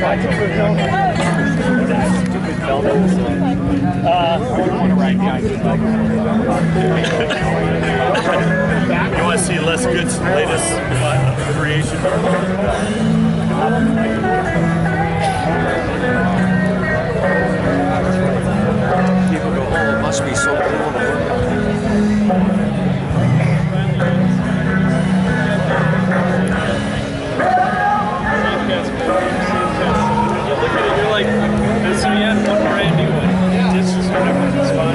You want to see Les Good's latest creation? People go, oh, it must be so cool.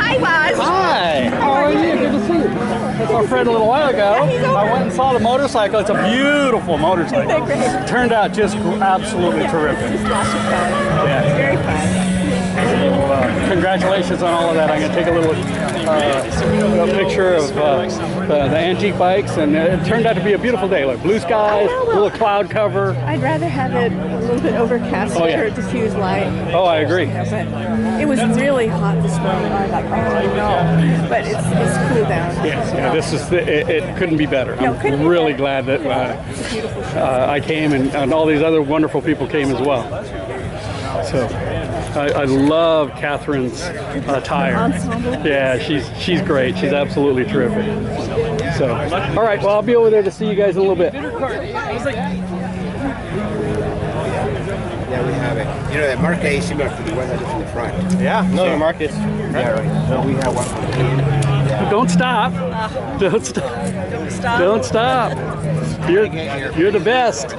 Hi, Buzz. Hi. How are you? Good to see you. That's our friend a little while ago. I went and saw the motorcycle. It's a beautiful motorcycle. Turned out just absolutely terrific. Yeah. Very fun. Congratulations on all of that. I'm going to take a little picture of the antique bikes, and it turned out to be a beautiful day. Like blue skies, a little cloud cover. I'd rather have it a little bit overcast or diffuse light. Oh, I agree. But it was really hot this morning. I was like, oh no. But it's cooled down. Yes, yeah, this is it couldn't be better. No, I'm really glad that I came and all these other wonderful people came as well. So. I love Catherine's attire. Ensemble. Yeah, she's great. She's absolutely terrific. So, all right. Well, I'll be over there to see you guys in a little bit. Yeah, we have it. You know, that marca is similar to the one that is in the front. Yeah, no, Marcus. Yeah, right. So we have one. Don't stop. Don't stop. Don't stop. You're the best.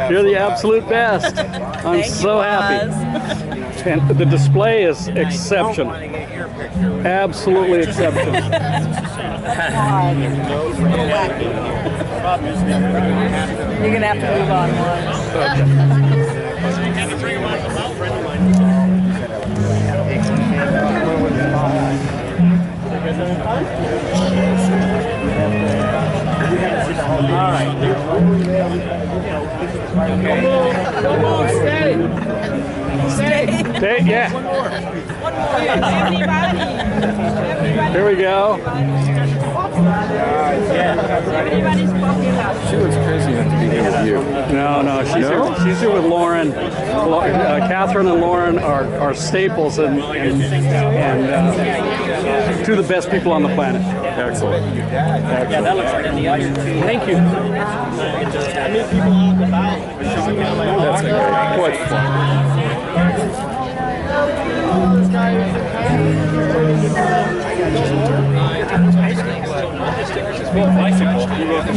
You're the absolute best. I'm so happy. And the display is exceptional. Absolutely exceptional. You're going to have to move on Stay, yeah. Here we go. She looks crazy enough to be here with you. No, she's here with Lauren. Catherine and Lauren are staples and two of the best people on the planet. Excellent. Yeah, that looks right in the audience. Thank you. That's quite fun.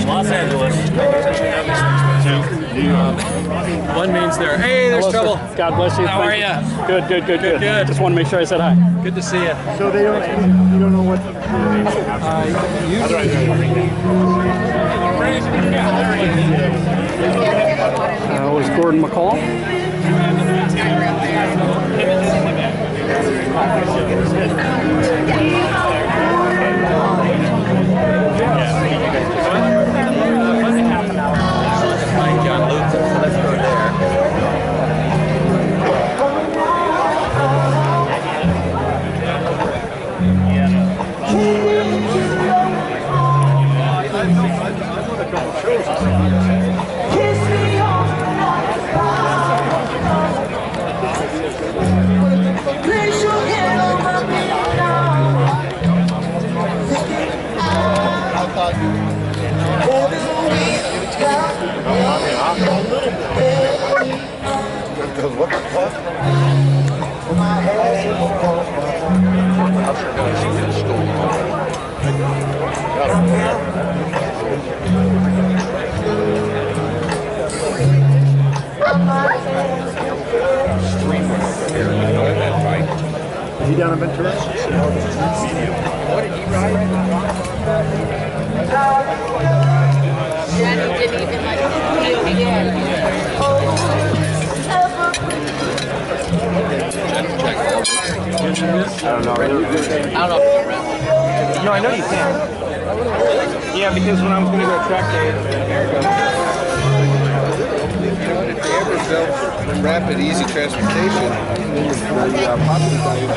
Los Angeles. One means there. Hey, there's trouble. God bless you. How are you? Good. Just want to make sure I said hi. Good to see you. So you don't know what. Was Gordon McCall? John Luke, so let's go there. Is he down in Ventura? What did he ride? Johnny didn't even like it again. I don't know. No, I know you can. Yeah, because when I was going to go track day in America. You know, if they ever built rapid, easy transportation, the popular value.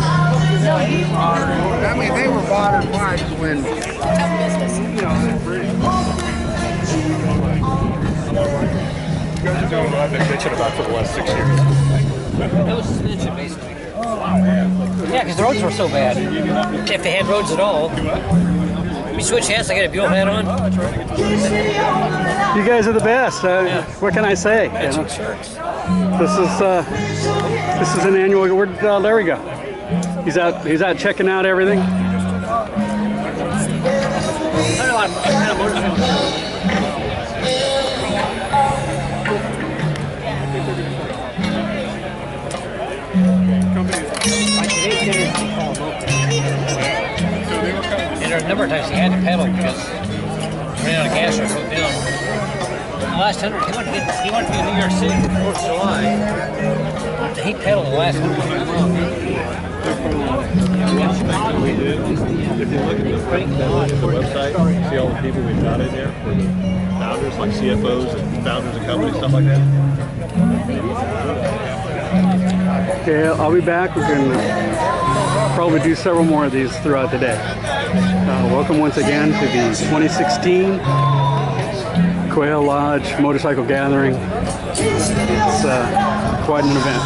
Oh, been bitching about for the last 6 years. That was suspension, basically. Yeah, because the roads were so bad. If they had roads at all. We switch hats, I got a Buell hat on. You guys are the best. What can I say? Matching shirts. This is an annual. Where'd Larry go? He's out checking out everything. And there were a number of times he had to pedal because he ran out of gas or broke down. The last 100, he wanted to be in New York City for 4th of July. He pedaled the last 100 miles. If you look at the website, you see all the people we've got in there for the founders, like CFOs and founders of companies, stuff like that. Okay, I'll be back. We can probably do several more of these throughout the day. Welcome once again to the 2016 Quail Lodge Motorcycle Gathering. It's quite an event.